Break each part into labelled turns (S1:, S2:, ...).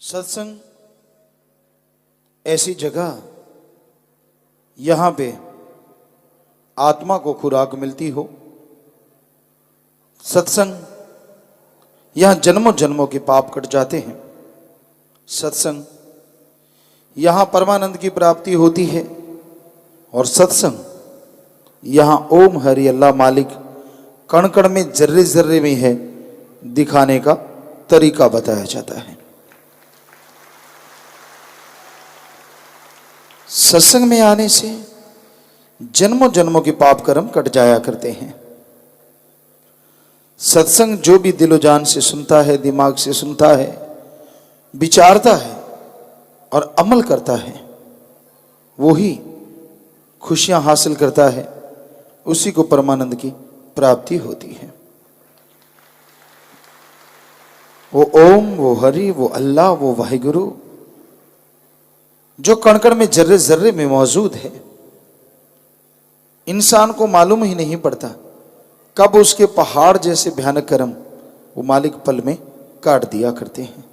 S1: सत्संग ऐसी जगह यहां पे आत्मा को खुराक मिलती हो। सत्संग यहां जन्मों जन्मों के पाप कट जाते हैं। सत्संग यहां परमानंद की प्राप्ति होती है। और सत्संग यहां ओम हरि अल्लाह मालिक कण कण में जर्रे जर्रे में है दिखाने का तरीका बताया जाता है। सत्संग में आने से जन्मों जन्मों के पाप कर्म कट जाया करते हैं। सत्संग जो भी दिलो जान से सुनता है, दिमाग से सुनता है, विचारता है और अमल करता है, वो ही खुशियां हासिल करता है, उसी को परमानंद की प्राप्ति होती है। वो ओम, वो हरि, वो अल्लाह, वो वाहिगुरु जो कण कण में जर्रे जर्रे में मौजूद है, इंसान को मालूम ही नहीं पड़ता कब उसके पहाड़ जैसे भयानक कर्म वो मालिक पल में काट दिया करते हैं।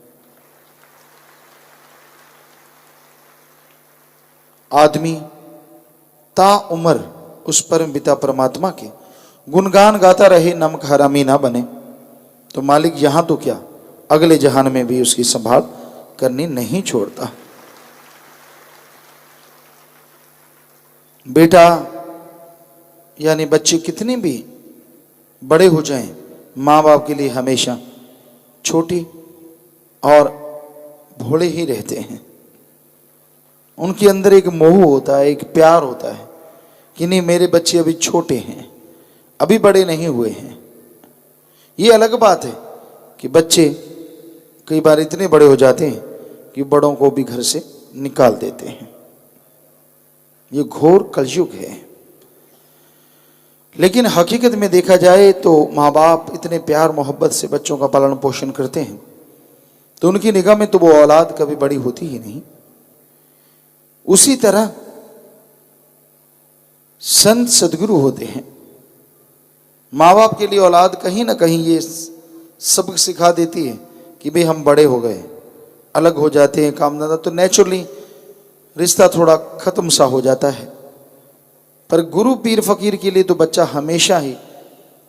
S1: आदमी ता उम्र उस परम पिता परमात्मा के गुणगान गाता रहे, नमक हरामी ना बने, तो मालिक यहां तो क्या अगले जहान में भी उसकी संभाल करनी नहीं छोड़ता। बेटा यानी बच्चे कितने भी बड़े हो जाएं, माँ बाप के लिए हमेशा छोटी और भोले ही रहते हैं। उनके अंदर एक मोह होता है, एक प्यार होता है कि नहीं मेरे बच्चे अभी छोटे हैं, अभी बड़े नहीं हुए हैं। ये अलग बात है कि बच्चे कई बार इतने बड़े हो जाते हैं कि बड़ों को भी घर से निकाल देते हैं। ये घोर कलयुग है। लेकिन हकीकत में देखा जाए तो माँ बाप इतने प्यार मोहब्बत से बच्चों का पालन पोषण करते हैं तो उनकी निगाह में तो वो औलाद कभी बड़ी होती ही नहीं। उसी तरह संत सदगुरु होते हैं। माँ बाप के लिए औलाद कहीं ना कहीं ये सबक सिखा देती है कि भाई हम बड़े हो गए, अलग हो जाते हैं, काम धंधा, तो नेचुरली रिश्ता थोड़ा खत्म सा हो जाता है। पर गुरु पीर फकीर के लिए तो बच्चा हमेशा ही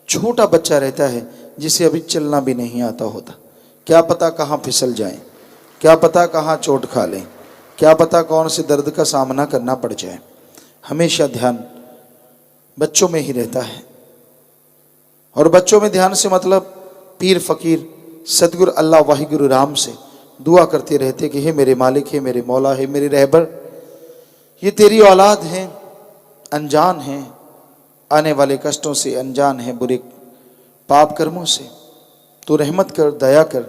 S1: छोटा बच्चा रहता है जिसे अभी चलना भी नहीं आता होता। क्या पता कहाँ फिसल जाए, क्या पता कहाँ चोट खा लें, क्या पता कौन से दर्द का सामना करना पड़ जाए। हमेशा ध्यान बच्चों में ही रहता है। और बच्चों में ध्यान से मतलब पीर फकीर सदगुरु अल्लाह वाहिगुरु राम से दुआ करते रहते कि हे मेरे मालिक, हे मेरे मौला, हे मेरे रहबर, ये तेरी औलाद हैं, अनजान हैं, आने वाले कष्टों से अनजान हैं, बुरे पाप कर्मों से, तो रहमत कर, दया कर,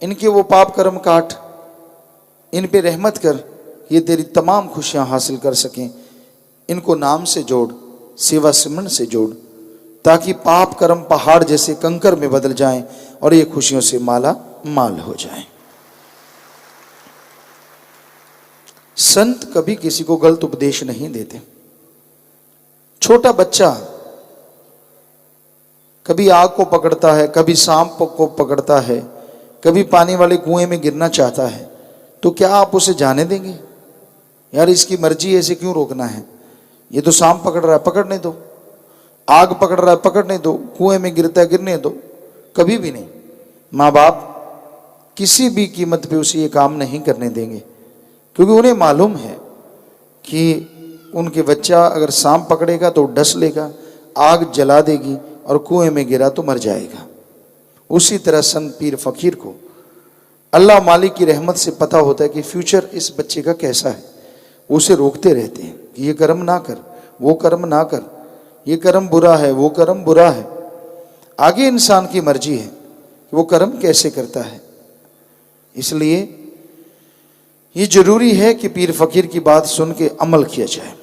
S1: इनके वो पाप कर्म काट, इन पे रहमत कर, ये तेरी तमाम खुशियां हासिल कर सकें। इनको नाम से जोड़, सेवा सिमरन से जोड़, ताकि पाप कर्म पहाड़ जैसे कंकर में बदल जाएं और ये खुशियों से माला माल हो जाएं। संत कभी किसी को गलत उपदेश नहीं देते। छोटा बच्चा कभी आग को पकड़ता है, कभी सांप को पकड़ता है, कभी पानी वाले कुएं में गिरना चाहता है, तो क्या आप उसे जाने देंगे? यार इसकी मर्जी है, इसे क्यों रोकना है? ये तो सांप पकड़ रहा है, पकड़ने दो। आग पकड़ रहा है, पकड़ने दो। कुएं में गिरता है, गिरने दो। कभी भी नहीं। माँ बाप किसी भी कीमत पे उसे ये काम नहीं करने देंगे, क्योंकि उन्हें मालूम है कि उनके बच्चा अगर सांप पकड़ेगा तो डस लेगा, आग जला देगी और कुएं में गिरा तो मर जाएगा। उसी तरह संत पीर फकीर को अल्लाह मालिक की रहमत से पता होता है कि फ्यूचर इस बच्चे का कैसा है। उसे रोकते रहते हैं कि ये कर्म ना कर, वो कर्म ना कर, ये कर्म बुरा है, वो कर्म बुरा है। आगे इंसान की मर्जी है कि वो कर्म कैसे करता है। इसलिए ये जरूरी है कि पीर फकीर की बात सुन के अमल किया जाए।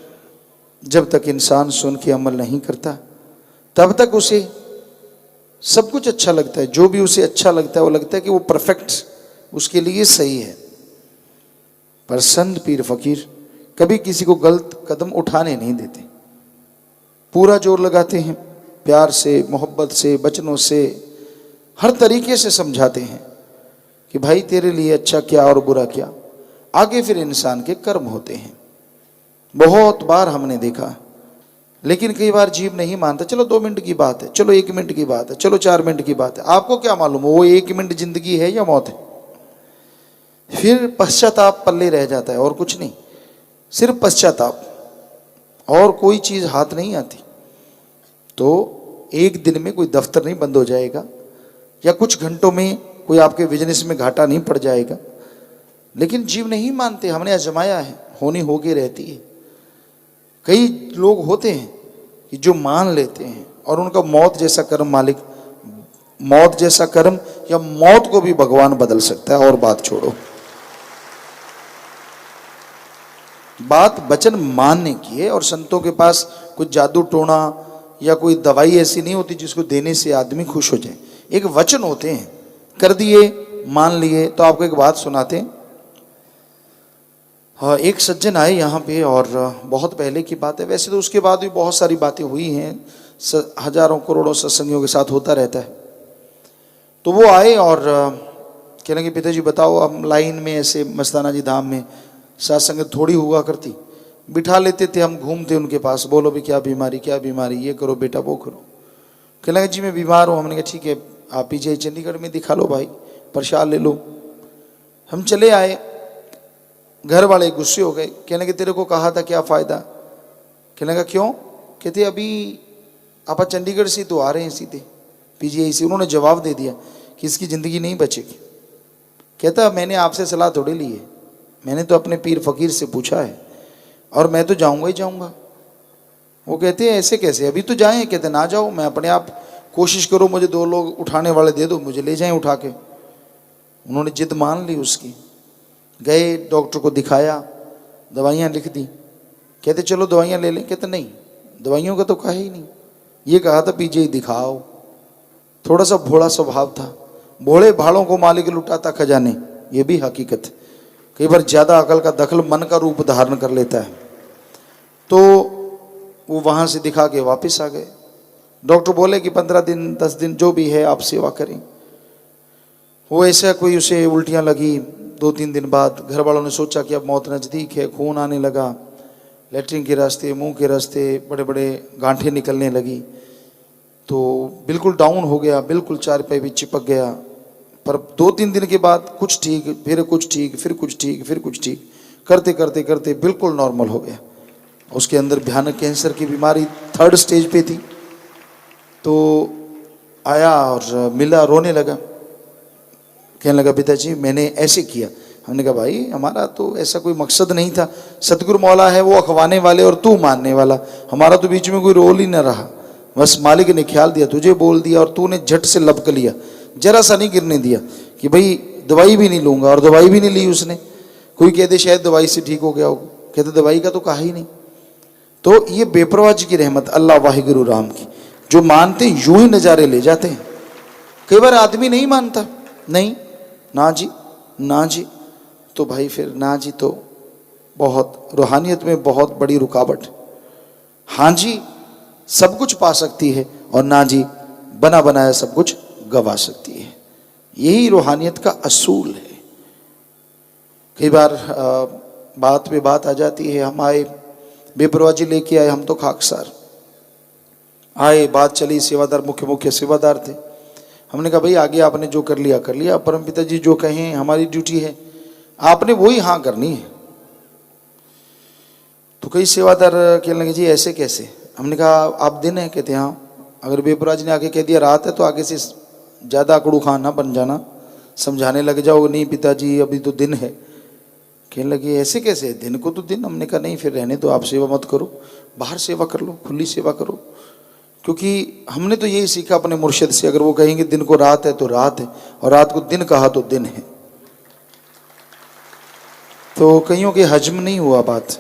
S1: जब तक इंसान सुन के अमल नहीं करता तब तक उसे सब कुछ अच्छा लगता है। जो भी उसे अच्छा लगता है वो लगता है कि वो परफेक्ट उसके लिए सही है। पर संत पीर फकीर कभी किसी को गलत कदम उठाने नहीं देते। पूरा जोर लगाते हैं, प्यार से, मोहब्बत से, वचनों से, हर तरीके से समझाते हैं। कि भाई तेरे लिए अच्छा क्या और बुरा क्या, आगे फिर इंसान के कर्म होते हैं। बहुत बार हमने देखा। लेकिन कई बार जीव नहीं मानता। चलो 2 मिनट की बात है, चलो 1 मिनट की बात है, चलो 4 मिनट की बात है, आपको क्या मालूम वो 1 मिनट जिंदगी है या मौत है। फिर पश्चाताप पल्ले रह जाता है और कुछ नहीं, सिर्फ पश्चाताप, और कोई चीज हाथ नहीं आती। तो एक दिन में कोई दफ्तर नहीं बंद हो जाएगा, या कुछ घंटों में कोई आपके बिजनेस में घाटा नहीं पड़ जाएगा। लेकिन जीव नहीं मानते, हमने आजमाया है, होनी होके रहती है। कई लोग होते हैं कि जो मान लेते हैं और उनका मौत जैसा कर्म मालिक, मौत जैसा कर्म, या मौत को भी भगवान बदल सकता है। और बात छोड़ो, बात वचन मानने की है। और संतों के पास कुछ जादू टोना या कोई दवाई ऐसी नहीं होती जिसको देने से आदमी खुश हो जाए। एक वचन होते हैं, कर दिए, मान लिए। तो आपको एक बात सुनाते हैं। हाँ, एक सज्जन आए यहाँ पे, और बहुत पहले की बात है। वैसे तो उसके बाद भी बहुत सारी बातें हुई हैं, हजारों करोड़ों सत्संगियों के साथ होता रहता है। तो वो आए और कहने लगे, पिताजी बताओ, हम लाइन में ऐसे मस्ताना जी धाम में सत्संग थोड़ी हुआ करती, बिठा लेते थे, हम घूमते उनके पास, बोलो भी क्या बीमारी, क्या बीमारी, ये करो बेटा, वो करो। कहने लगे जी मैं बीमार हूँ। हमने कहा ठीक है, आप पीछे चंडीगढ़ में दिखा लो भाई, प्रसाद ले लो। हम चले आए, घर वाले गुस्से हो गए। कहने लगे तेरे को कहा था, क्या फ़ायदा। कहने लगा क्यों। कहते अभी आप चंडीगढ़ से तो आ रहे हैं सीधे पीजीआई से। उन्होंने जवाब दे दिया कि इसकी ज़िंदगी नहीं बचेगी। कहता मैंने आपसे सलाह थोड़ी ली है, मैंने तो अपने पीर फकीर से पूछा है, और मैं तो जाऊंगा ही जाऊंगा। वो कहते हैं ऐसे कैसे, अभी तो जाएं। कहते ना जाओ, मैं अपने आप कोशिश करो, मुझे 2 लोग उठाने वाले दे दो, मुझे ले जाएं उठा के। उन्होंने जिद मान ली उसकी, गए डॉक्टर को दिखाया, दवाइयाँ लिख दी। कहते चलो दवाइयाँ ले लें। कहते नहीं, दवाइयों का तो कहा ही नहीं, ये कहा था पीजीआई दिखाओ। थोड़ा सा भोला स्वभाव था, भोले भाड़ों को मालिक लुटाता खजाने, ये भी हकीकत है। कई बार ज़्यादा अकल का दखल मन का रूप धारण कर लेता है। तो वो वहाँ से दिखा के वापस आ गए। डॉक्टर बोले कि 15 दिन 10 दिन जो भी है आप सेवा करें। वो ऐसा कोई उसे उल्टियाँ लगी। 2-3 दिन बाद घर वालों ने सोचा कि अब मौत नज़दीक है, खून आने लगा, लेटरिन के रास्ते, मुंह के रास्ते बड़े बड़े गांठें निकलने लगी। तो बिल्कुल डाउन हो गया, बिल्कुल चारपाई भी चिपक गया। पर 2-3 दिन के बाद कुछ ठीक, फिर कुछ ठीक, फिर कुछ ठीक, फिर कुछ ठीक, करते करते करते बिल्कुल नॉर्मल हो गया। उसके अंदर भयानक कैंसर की बीमारी 3rd स्टेज पे थी। तो आया और मिला, रोने लगा। कहने लगा पिताजी मैंने ऐसे किया। हमने कहा भाई हमारा तो ऐसा कोई मकसद नहीं था, सतगुरु मौला है वो अखवाने वाले और तू मानने वाला, हमारा तो बीच में कोई रोल ही न रहा। बस मालिक ने ख्याल दिया, तुझे बोल दिया और तूने झट से लपक लिया, जरा सा नहीं गिरने दिया कि भाई दवाई भी नहीं लूंगा, और दवाई भी नहीं ली उसने। कोई कहते शायद दवाई से ठीक हो गया होगा, कहते दवाई का तो कहा ही नहीं। तो ये बेपरवाह की रहमत अल्लाह वाहिगुरु राम की, जो मानते यूं ही नज़ारे ले जाते हैं। कई बार आदमी नहीं मानता, नहीं ना जी ना जी, तो भाई फिर ना जी तो बहुत रूहानियत में बहुत बड़ी रुकावट। हाँ जी सब कुछ पा सकती है, और ना जी बना बनाया सब कुछ गवा सकती है। यही रूहानियत का असूल है। कई बार बात पे बात आ जाती है। हम आए, बेपरवाह जी लेके आए, हम तो खाकसार आए, बात चली, सेवादार मुख्य सेवादार थे। हमने कहा भाई आगे आपने जो कर लिया कर लिया, परमपिता जी जो कहें हमारी ड्यूटी है, आपने वही हाँ करनी है। तो कई सेवादार कहने लगे जी ऐसे कैसे। हमने कहा आप दिन है। कहते हाँ। अगर बेपरवाह जी ने आके कह दिया रात है तो आगे से ज़्यादा अकड़ू खान ना बन जाना, समझाने लग जाओ, नहीं पिताजी अभी तो दिन है। कहने लगे ऐसे कैसे, दिन को तो दिन। हमने कहा नहीं फिर रहने दो, आप सेवा मत करो, बाहर सेवा कर लो, खुली सेवा करो। क्योंकि हमने तो यही सीखा अपने मुर्शिद से, अगर वो कहेंगे दिन को रात है तो रात है, और रात को दिन कहा तो दिन है। तो कईयों के हजम नहीं हुआ बात,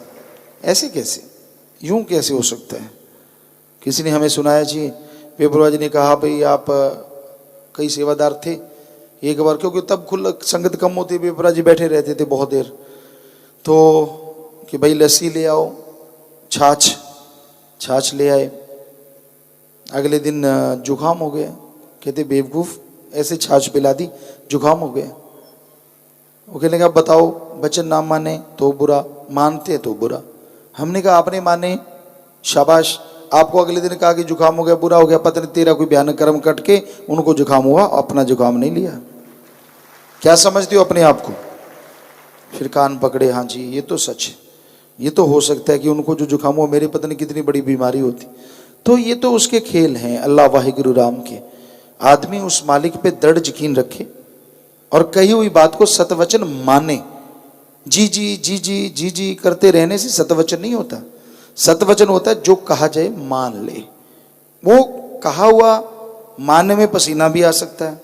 S1: ऐसे कैसे, यूं कैसे हो सकता है। किसी ने हमें सुनाया जी, बेपरवाह जी ने कहा भाई आप कई सेवादार थे एक बार, क्योंकि तब खुल संगत कम होती, बेपरवाह जी बैठे रहते थे बहुत देर, तो कि भाई लस्सी ले आओ, छाछ ले आए। अगले दिन जुकाम हो गया। कहते बेवकूफ़ ऐसे छाछ पिला दी, जुकाम हो गया। वो कहने का बताओ, वचन ना माने तो बुरा, मानते तो बुरा। हमने कहा आपने माने, शाबाश। आपको अगले दिन कहा कि जुकाम हो गया, बुरा हो गया, पता नहीं तेरा कोई भयानक कर्म कट के उनको जुकाम हुआ, अपना जुकाम नहीं लिया। क्या समझते हो अपने आप को? फिर कान पकड़े, हाँ जी ये तो सच है, ये तो हो सकता है कि उनको जो जुकाम हुआ मेरी पता नहीं कितनी बड़ी बीमारी होती। तो ये तो उसके खेल हैं अल्लाह वाहिगुरु राम के। आदमी उस मालिक पे दृढ़ यकीन रखे और कही हुई बात को सतवचन माने। जी जी जी जी जी जी करते रहने से सतवचन नहीं होता। सतवचन होता है जो कहा जाए मान ले। वो कहा हुआ मानने में पसीना भी आ सकता है,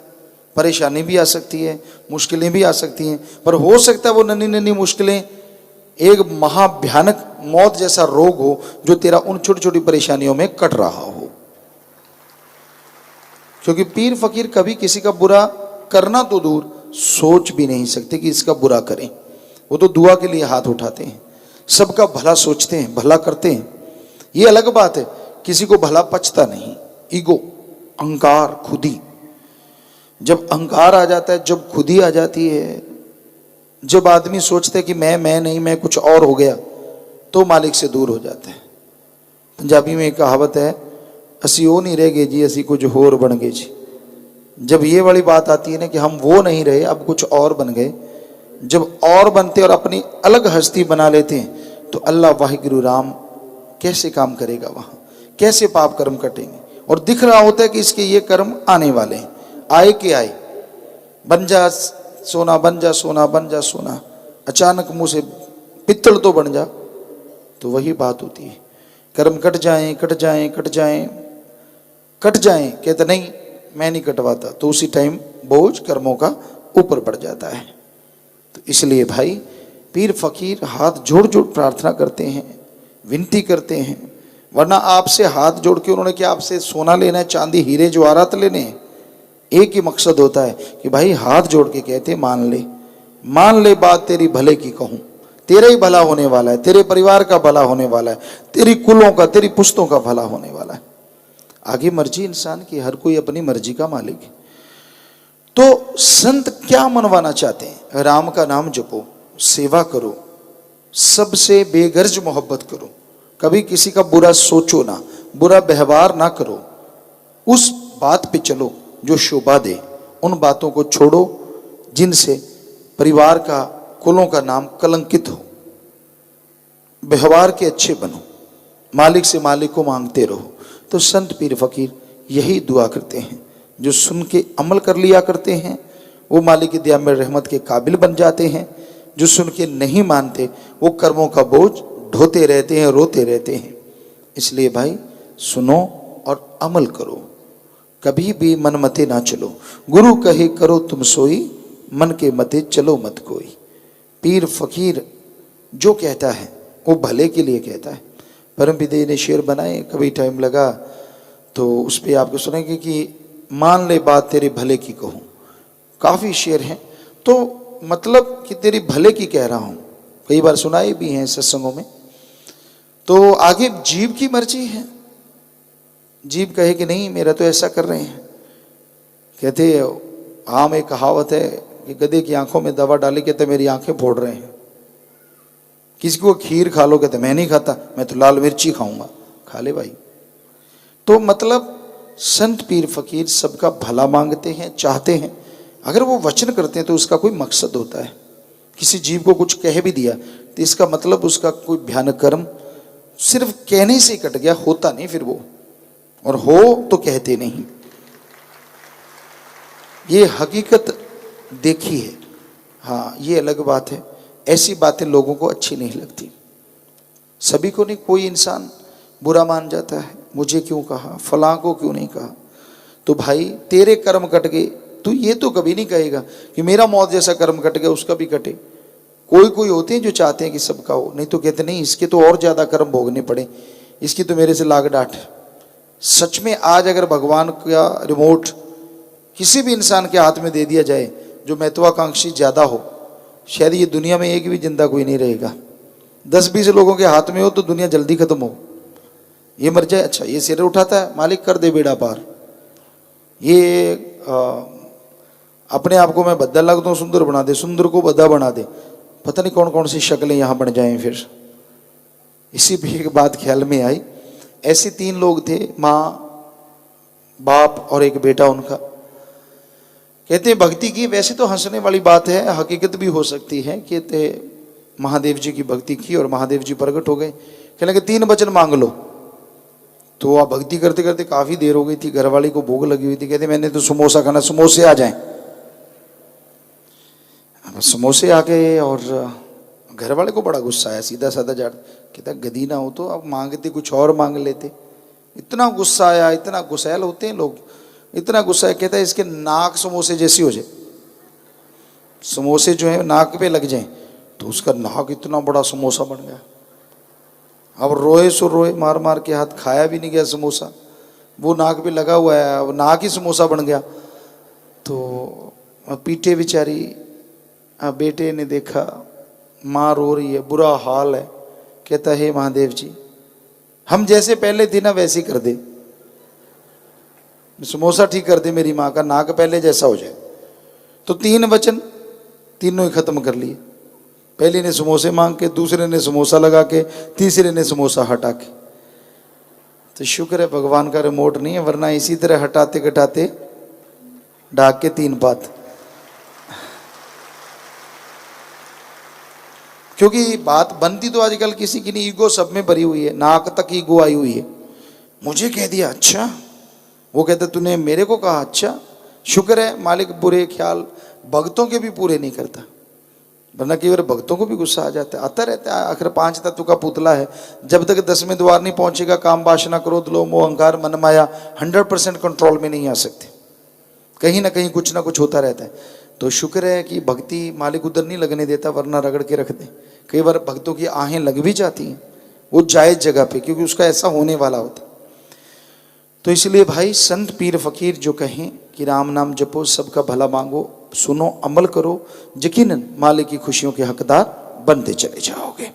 S1: परेशानी भी आ सकती है, मुश्किलें भी आ सकती हैं, पर हो सकता है वो नन्ही नन्ही मुश्किलें एक महाभयानक मौत जैसा रोग हो जो तेरा उन छोटी छोटी परेशानियों में कट रहा हो। क्योंकि पीर फकीर कभी किसी का बुरा करना तो दूर, सोच भी नहीं सकते कि इसका बुरा करें। वो तो दुआ के लिए हाथ उठाते हैं, सबका भला सोचते हैं, भला करते हैं। ये अलग बात है, किसी को भला पचता नहीं। ईगो, अहंकार, खुदी, जब अहंकार आ जाता है, जब खुदी आ जाती है, जब आदमी सोचता है कि मैं नहीं, मैं कुछ और हो गया, तो मालिक से दूर हो जाता है। पंजाबी में एक कहावत है, असी वो नहीं रह गए जी, असी कुछ होर बन गए जी। जब ये वाली बात आती है ना कि हम वो नहीं रहे, अब कुछ और बन गए, जब और बनते और अपनी अलग हस्ती बना लेते हैं, तो अल्लाह वाहिगुरु राम कैसे काम करेगा वहाँ, कैसे पाप कर्म कटेंगे। और दिख रहा होता है कि इसके ये कर्म आने वाले हैं, आए के आए, बन जा सोना, बन जा सोना, बन जा सोना, अचानक मुंह से पित्तल तो बन जा। तो वही बात होती है, कर्म कट जाएं कट जाएं कट जाएं कट जाएं, कहते नहीं मैं नहीं कटवाता, तो उसी टाइम बोझ कर्मों का ऊपर पड़ जाता है। तो इसलिए भाई पीर फकीर हाथ जोड़ जोड़ प्रार्थना करते हैं, विनती करते हैं। वरना आपसे हाथ जोड़ के उन्होंने क्या आपसे सोना लेना है, चांदी हीरे जवाहरात लेने हैं? एक ही मकसद होता है कि भाई हाथ जोड़ के कहते मान ले, मान ले बात तेरी भले की कहूं, तेरा ही भला होने वाला है, तेरे परिवार का भला होने वाला है, तेरी कुलों का, तेरी पुश्तों का भला होने वाला है। आगे मर्जी इंसान की, हर कोई अपनी मर्जी का मालिक है। तो संत क्या मनवाना चाहते हैं? राम का नाम जपो, सेवा करो, सबसे बेगर्ज मोहब्बत करो, कभी किसी का बुरा सोचो ना, बुरा व्यवहार ना करो, उस बात पे चलो जो शोभा दे, उन बातों को छोड़ो जिनसे परिवार का, कुलों का नाम कलंकित हो। व्यवहार के अच्छे बनो, मालिक से मालिक को मांगते रहो। तो संत पीर फकीर यही दुआ करते हैं। जो सुन के अमल कर लिया करते हैं वो मालिक की दया में रहमत के काबिल बन जाते हैं। जो सुन के नहीं मानते वो कर्मों का बोझ ढोते रहते हैं, रोते रहते हैं। इसलिए भाई सुनो और अमल करो, कभी भी मन मते ना चलो। गुरु कहे करो तुम सोई, मन के मते चलो मत कोई। पीर फकीर जो कहता है वो भले के लिए कहता है। परम पिता ने शेर बनाए, कभी टाइम लगा तो उस पर आपको सुनेंगे कि मान ले बात तेरे भले की कहूँ। काफ़ी शेर हैं, तो मतलब कि तेरी भले की कह रहा हूँ, कई बार सुनाए भी हैं सत्संगों में। तो आगे जीव की मर्जी है, जीव कहे कि नहीं मेरा तो ऐसा कर रहे हैं। कहते आम एक कहावत है कि गधे की आंखों में दवा डाली, कहते मेरी आंखें फोड़ रहे हैं। किसी को खीर खा लो, कहते मैं नहीं खाता, मैं तो लाल मिर्ची खाऊंगा। खा ले भाई। तो मतलब संत पीर फकीर सबका भला मांगते हैं, चाहते हैं। अगर वो वचन करते हैं तो उसका कोई मकसद होता है। किसी जीव को कुछ कह भी दिया तो इसका मतलब उसका कोई भयानक कर्म सिर्फ कहने से कट गया, होता नहीं फिर वो, और हो तो कहते नहीं। ये हकीकत देखी है। हाँ ये अलग बात है, ऐसी बातें लोगों को अच्छी नहीं लगती। सभी को नहीं, कोई इंसान बुरा मान जाता है, मुझे क्यों कहा, फलां को क्यों नहीं कहा। तो भाई तेरे कर्म कट गए, तू ये तो कभी नहीं कहेगा कि मेरा मौत जैसा कर्म कट गया उसका भी कटे। कोई कोई होते हैं जो चाहते हैं कि सबका हो, नहीं तो कहते नहीं इसके तो और ज्यादा कर्म भोगने पड़े, इसकी तो मेरे से लाग डांट। सच में आज अगर भगवान का रिमोट किसी भी इंसान के हाथ में दे दिया जाए जो महत्वाकांक्षी ज्यादा हो, शायद ये दुनिया में एक भी जिंदा कोई नहीं रहेगा। 10-20 लोगों के हाथ में हो तो दुनिया जल्दी खत्म हो। ये मर जाए, अच्छा ये सिर उठाता है, मालिक कर दे बेड़ा पार। ये अपने आप को मैं बद्दा लगता हूँ, सुंदर बना दे, सुंदर को बद्दा बना दे, पता नहीं कौन कौन सी शक्लें यहाँ बन जाएं। फिर इसी पे एक बात ख्याल में आई, ऐसे 3 लोग थे, माँ बाप और एक बेटा उनका। कहते हैं भक्ति की, वैसे तो हंसने वाली बात है, हकीकत भी हो सकती है। कहते महादेव जी की भक्ति की और महादेव जी प्रकट हो गए। कहने लगे 3 वचन मांग लो। तो आप भक्ति करते करते काफी देर हो गई थी, घरवाली को भूख लगी हुई थी। कहते मैंने तो समोसा खाना, समोसे आ जाएं। समोसे आ गए और घरवाले को बड़ा गुस्सा आया, सीधा साधा जाट। कहता गधी ना हो तो अब मांगते कुछ और मांग लेते। इतना गुस्सा आया, इतना गुस्सैल होते हैं लोग, इतना गुस्सा है। कहता है इसके नाक समोसे जैसी हो जाए, समोसे जो है नाक पे लग जाए। तो उसका नाक इतना बड़ा समोसा बन गया। अब रोए सो रोए, मार मार के हाथ, खाया भी नहीं गया समोसा, वो नाक पे लगा हुआ है, अब नाक ही समोसा बन गया। तो पीटे बेचारी, बेटे ने देखा माँ रो रही है, बुरा हाल है। कहता है महादेव जी हम जैसे पहले थे ना वैसे ही कर दे, समोसा ठीक कर दे, मेरी माँ का नाक पहले जैसा हो जाए। तो 3 वचन तीनों ही खत्म कर लिए। पहले ने समोसे मांग के, दूसरे ने समोसा लगा के, तीसरे ने समोसा हटा के। तो शुक्र है भगवान का रिमोट नहीं है, वरना इसी तरह हटाते घटाते ढाक के 3 बात। क्योंकि बात बनती तो आजकल किसी की नहीं, ईगो सब में भरी हुई है, नाक तक ईगो आई हुई है। मुझे कह दिया अच्छा, वो कहता तूने मेरे को कहा अच्छा। शुक्र है मालिक बुरे ख्याल भक्तों के भी पूरे नहीं करता, वरना कई बार भक्तों को भी गुस्सा आ जाता है, आता रहता है। आखिर 5 तत्व का पुतला है, जब तक 10वें द्वार नहीं पहुंचेगा, काम वासना क्रोध लोभ मोह अहंकार मन माया 100% कंट्रोल में नहीं आ सकते, कहीं ना कहीं कुछ ना कुछ होता रहता है। तो शुक्र है कि भक्ति मालिक उधर नहीं लगने देता, वरना रगड़ के रख दे। कई बार भक्तों की आहें लग भी जाती हैं वो जायज जगह पे, क्योंकि उसका ऐसा होने वाला होता। तो इसलिए भाई संत पीर फकीर जो कहें कि राम नाम जपो, सबका भला मांगो, सुनो अमल करो, यकीनन मालिक की खुशियों के हकदार बनते चले जाओगे।